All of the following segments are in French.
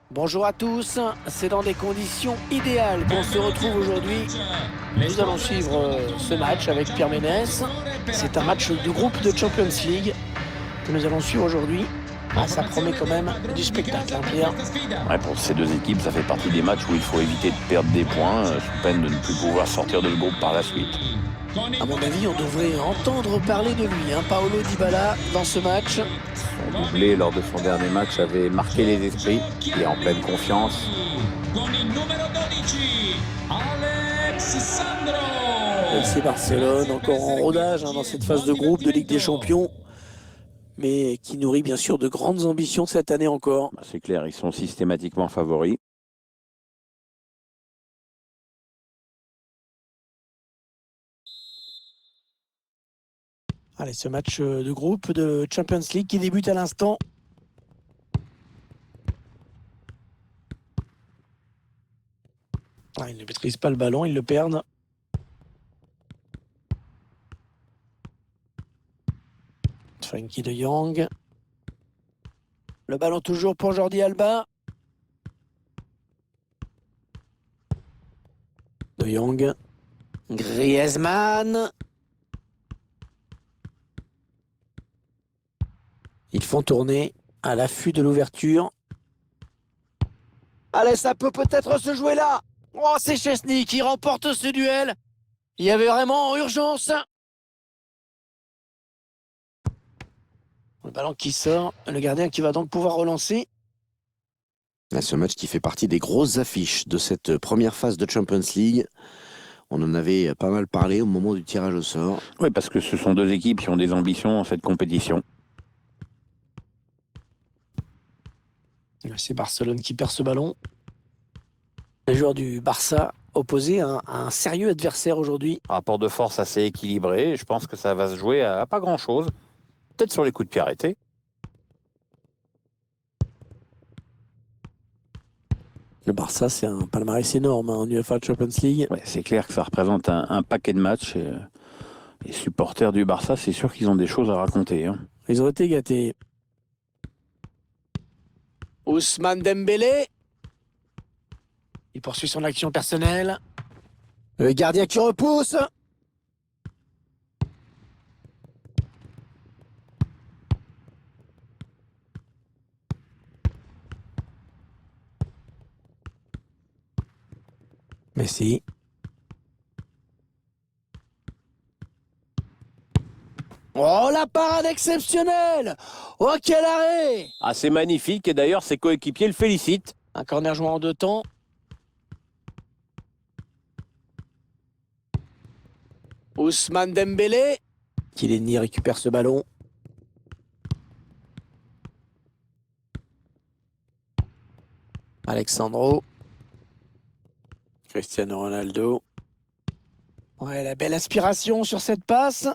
Bonjour à tous, c'est dans des conditions idéales qu'on se retrouve aujourd'hui. Nous allons suivre ce match avec Pierre Ménès. C'est un match de groupe de Champions League que nous allons suivre aujourd'hui. Ah, ça promet quand même du spectacle, hein, Pierre. Ouais, pour ces deux équipes, ça fait partie des matchs où il faut éviter de perdre des points, sous peine de ne plus pouvoir sortir de ce groupe par la suite. À mon avis, on devrait entendre parler de lui, hein, Paolo Dybala, dans ce match. Son doublé lors de son dernier match avait marqué les esprits. Il est en pleine confiance. FC Barcelone, encore en rodage dans cette phase de groupe de Ligue des Champions, mais qui nourrit bien sûr de grandes ambitions cette année encore. C'est clair, ils sont systématiquement favoris. Allez, ce match de groupe de Champions League qui débute à l'instant. Ils ne maîtrisent pas le ballon, ils le perdent. Frenkie de Jong. Le ballon toujours pour Jordi Alba. De Jong. Griezmann. Ils font tourner à l'affût de l'ouverture. Allez, ça peut peut-être se jouer là. Oh, c'est Chesney qui remporte ce duel. Il y avait vraiment urgence. Le ballon qui sort. Le gardien qui va donc pouvoir relancer. Ce match qui fait partie des grosses affiches de cette première phase de Champions League. On en avait pas mal parlé au moment du tirage au sort. Oui, parce que ce sont deux équipes qui ont des ambitions dans cette compétition. C'est Barcelone qui perd ce ballon. Les joueurs du Barça opposés à un sérieux adversaire aujourd'hui. Rapport de force assez équilibré. Je pense que ça va se jouer à pas grand-chose. Peut-être sur les coups de pied arrêtés. Le Barça, c'est un palmarès énorme en UEFA Champions League. Ouais, c'est clair que ça représente un paquet de matchs. Et, les supporters du Barça, c'est sûr qu'ils ont des choses à raconter. Hein. Ils ont été gâtés. Ousmane Dembélé. Il poursuit son action personnelle. Le gardien qui repousse. Messi. Oh, la parade exceptionnelle! Oh, quel arrêt! Ah, c'est magnifique et d'ailleurs ses coéquipiers le félicitent. Un corner joué en deux temps. Ousmane Dembélé. Kileni récupère ce ballon. Alexandro. Cristiano Ronaldo. Ouais, la belle aspiration sur cette passe.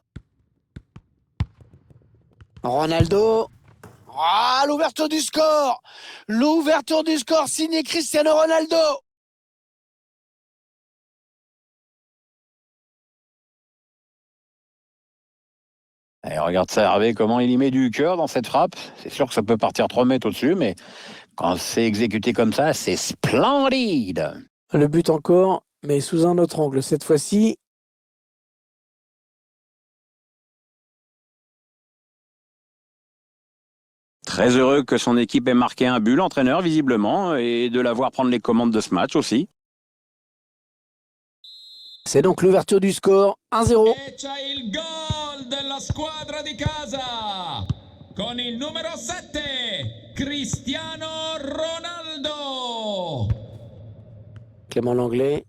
Ronaldo. Ah, l'ouverture du score! L'ouverture du score signé Cristiano Ronaldo! Et regarde ça, Hervé, comment il y met du cœur dans cette frappe. C'est sûr que ça peut partir 3 mètres au-dessus, mais quand c'est exécuté comme ça, c'est splendide. Le but encore, mais sous un autre angle cette fois-ci. Très heureux que son équipe ait marqué un but, l'entraîneur, visiblement, et de l'avoir prendre les commandes de ce match aussi. C'est donc l'ouverture du score, 1-0. E c'è il gol della squadra di casa con il numero 7, Cristiano Ronaldo. Clément Langlais.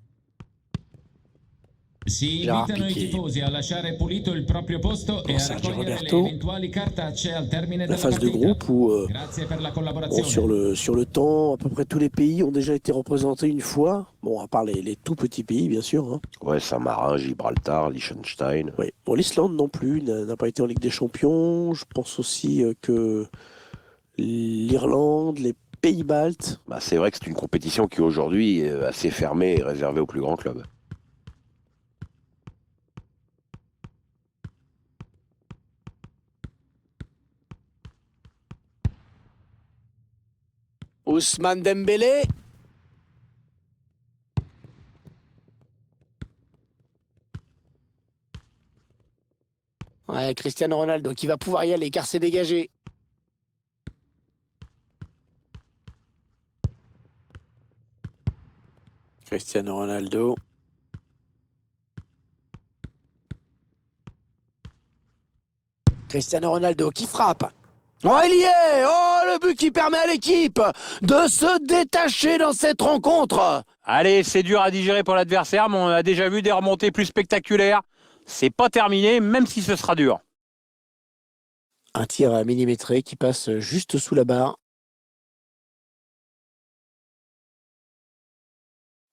Si Gérard invitano i Piqué. tifosi a lasciare pulito il proprio posto e a Sergio raccogliere le Roberto. eventuali cartacce al termine La della phase de partita. groupe où Grazie per la collaborazione. sur le temps, à peu près tous les pays ont déjà été représentés une fois. Bon, à part les tout petits pays, bien sûr. Hein. Ouais, Saint-Marin, Gibraltar, Liechtenstein. Oui. Bon, l'Islande non plus n'a pas été en Ligue des Champions. Je pense aussi que l'Irlande, les Pays-Baltes. C'est vrai que c'est une compétition qui aujourd'hui est assez fermée et réservée aux plus grands clubs. Ousmane Dembélé. Ouais, Cristiano Ronaldo qui va pouvoir y aller car c'est dégagé. Cristiano Ronaldo. Cristiano Ronaldo qui frappe. Oh, il y est! Oh, le but qui permet à l'équipe de se détacher dans cette rencontre. Allez, c'est dur à digérer pour l'adversaire, mais on a déjà vu des remontées plus spectaculaires. C'est pas terminé, même si ce sera dur. Un tir à millimétré qui passe juste sous la barre.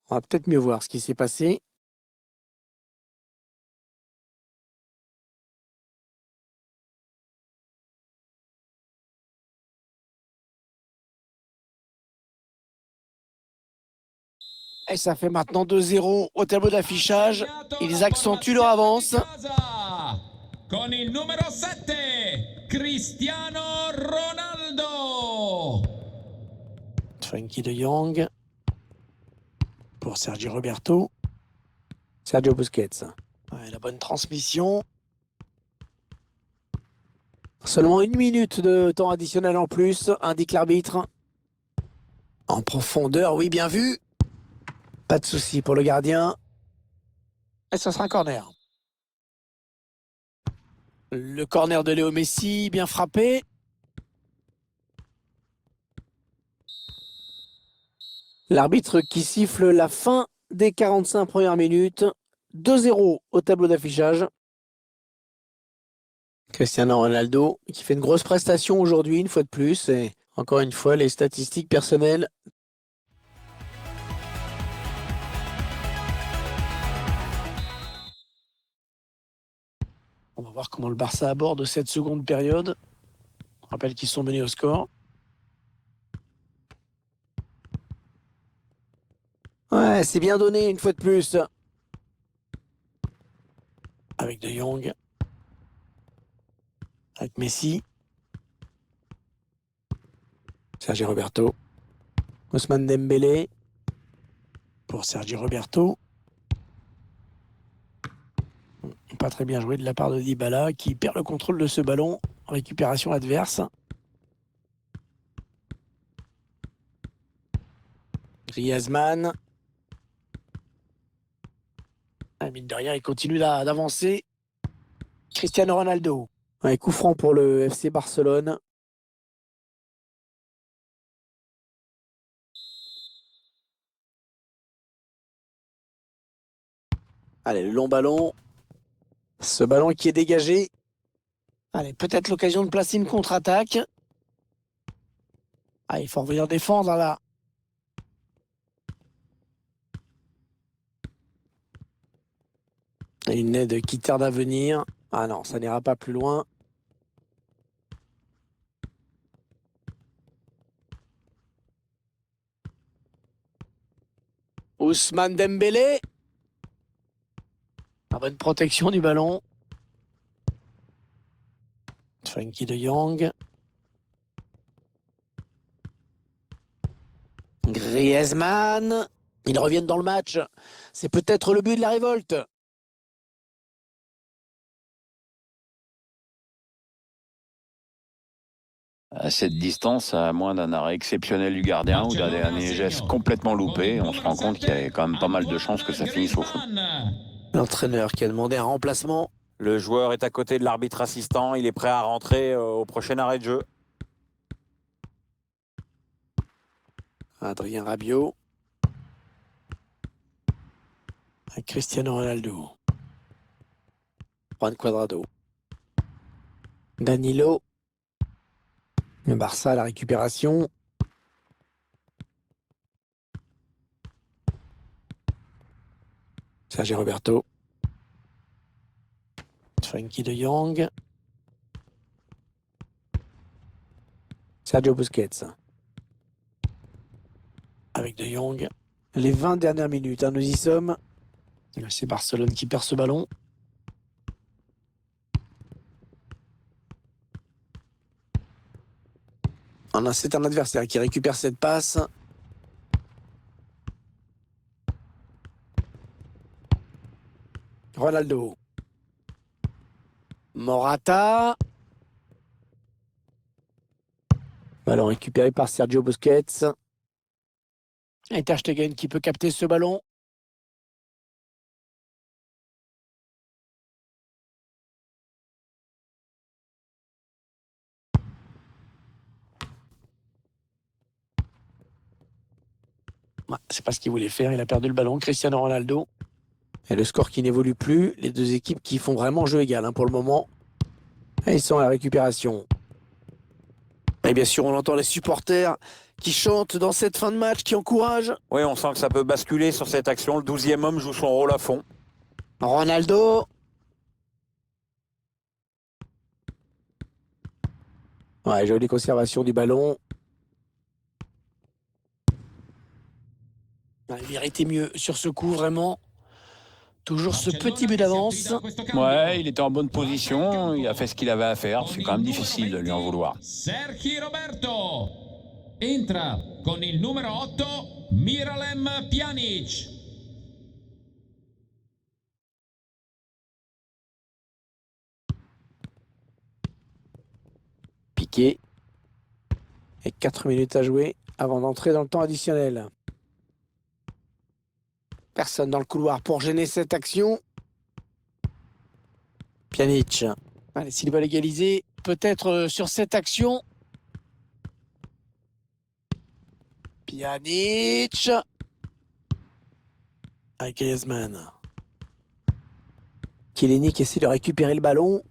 On va peut-être mieux voir ce qui s'est passé. Et ça fait maintenant 2-0 au tableau d'affichage. Ils accentuent leur avance. Con il numero 7, Cristiano Ronaldo. Frenkie de Jong. Pour Sergio Roberto. Sergio Busquets. Ouais, la bonne transmission. Seulement 1 minute de temps additionnel en plus, indique l'arbitre. En profondeur, oui, bien vu. Pas de souci pour le gardien. Et ça sera un corner. Le corner de Léo Messi, bien frappé. L'arbitre qui siffle la fin des 45 premières minutes. 2-0 au tableau d'affichage. Cristiano Ronaldo qui fait une grosse prestation aujourd'hui, une fois de plus. Et encore une fois, les statistiques personnelles. On va voir comment le Barça aborde cette seconde période. On rappelle qu'ils sont menés au score. Ouais, c'est bien donné une fois de plus. Avec De Jong. Avec Messi. Sergio Roberto. Ousmane Dembélé. Pour Sergio Roberto. Pas très bien joué de la part de Dybala qui perd le contrôle de ce ballon. Récupération adverse. Griezmann. Ah, mine de rien, il continue d'avancer. Cristiano Ronaldo. Ouais, coup franc pour le FC Barcelone. Allez, le long ballon. Ce ballon qui est dégagé. Allez, peut-être l'occasion de placer une contre-attaque. Ah, il faut revenir défendre là. Et une aide qui tarde à venir. Ah non, ça n'ira pas plus loin. Ousmane Dembélé. La bonne protection du ballon. Frenkie de Jong. Griezmann. Ils reviennent dans le match. C'est peut-être le but de la révolte. À cette distance, à moins d'un arrêt exceptionnel du gardien ou d'un dernier geste complètement loupé, on se rend compte qu'il y a quand même pas mal de chances que ça finisse au fond. L'entraîneur qui a demandé un remplacement. Le joueur est à côté de l'arbitre assistant, il est prêt à rentrer au prochain arrêt de jeu. Adrien Rabiot. Avec Cristiano Ronaldo. Juan Cuadrado. Danilo. Le Barça à la récupération. Sergio Roberto. Frenkie de Jong. Sergio Busquets. Avec De Jong. Les 20 dernières minutes, nous y sommes. C'est Barcelone qui perd ce ballon. C'est un adversaire qui récupère cette passe. Ronaldo. Morata. Ballon récupéré par Sergio Busquets. Et Ter Stegen qui peut capter ce ballon. C'est pas ce qu'il voulait faire, il a perdu le ballon. Cristiano Ronaldo. Et le score qui n'évolue plus. Les deux équipes qui font vraiment jeu égal pour le moment. Et ils sont à la récupération. Et bien sûr, on entend les supporters qui chantent dans cette fin de match, qui encouragent. Oui, on sent que ça peut basculer sur cette action. Le 12e homme joue son rôle à fond. Ronaldo. Ouais, jolie conservation du ballon. Il méritait mieux sur ce coup, vraiment. Toujours ce petit but d'avance. Ouais, il était en bonne position, il a fait ce qu'il avait à faire. C'est quand même difficile de lui en vouloir. Sergi Roberto entra con il numero 8 Miralem Pjanic. Piqué. Et 4 minutes à jouer avant d'entrer dans le temps additionnel. Personne dans le couloir pour gêner cette action. Pjanic. Allez, s'il va l'égaliser, peut-être sur cette action. Pjanic. Avec Griezmann. Chiellini qui essaie de récupérer le ballon.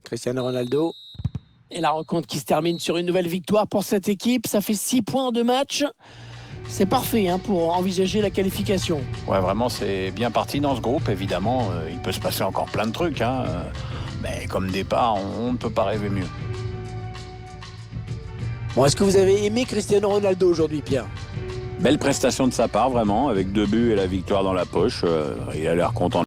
Cristiano Ronaldo. Et la rencontre qui se termine sur une nouvelle victoire pour cette équipe. Ça fait 6 points en 2 matchs. C'est parfait pour envisager la qualification. Ouais, vraiment, c'est bien parti dans ce groupe. Évidemment, il peut se passer encore plein de trucs. Mais comme départ, on ne peut pas rêver mieux. Bon, est-ce que vous avez aimé Cristiano Ronaldo aujourd'hui, Pierre? Belle prestation de sa part, vraiment, avec 2 buts et la victoire dans la poche. Il a l'air content.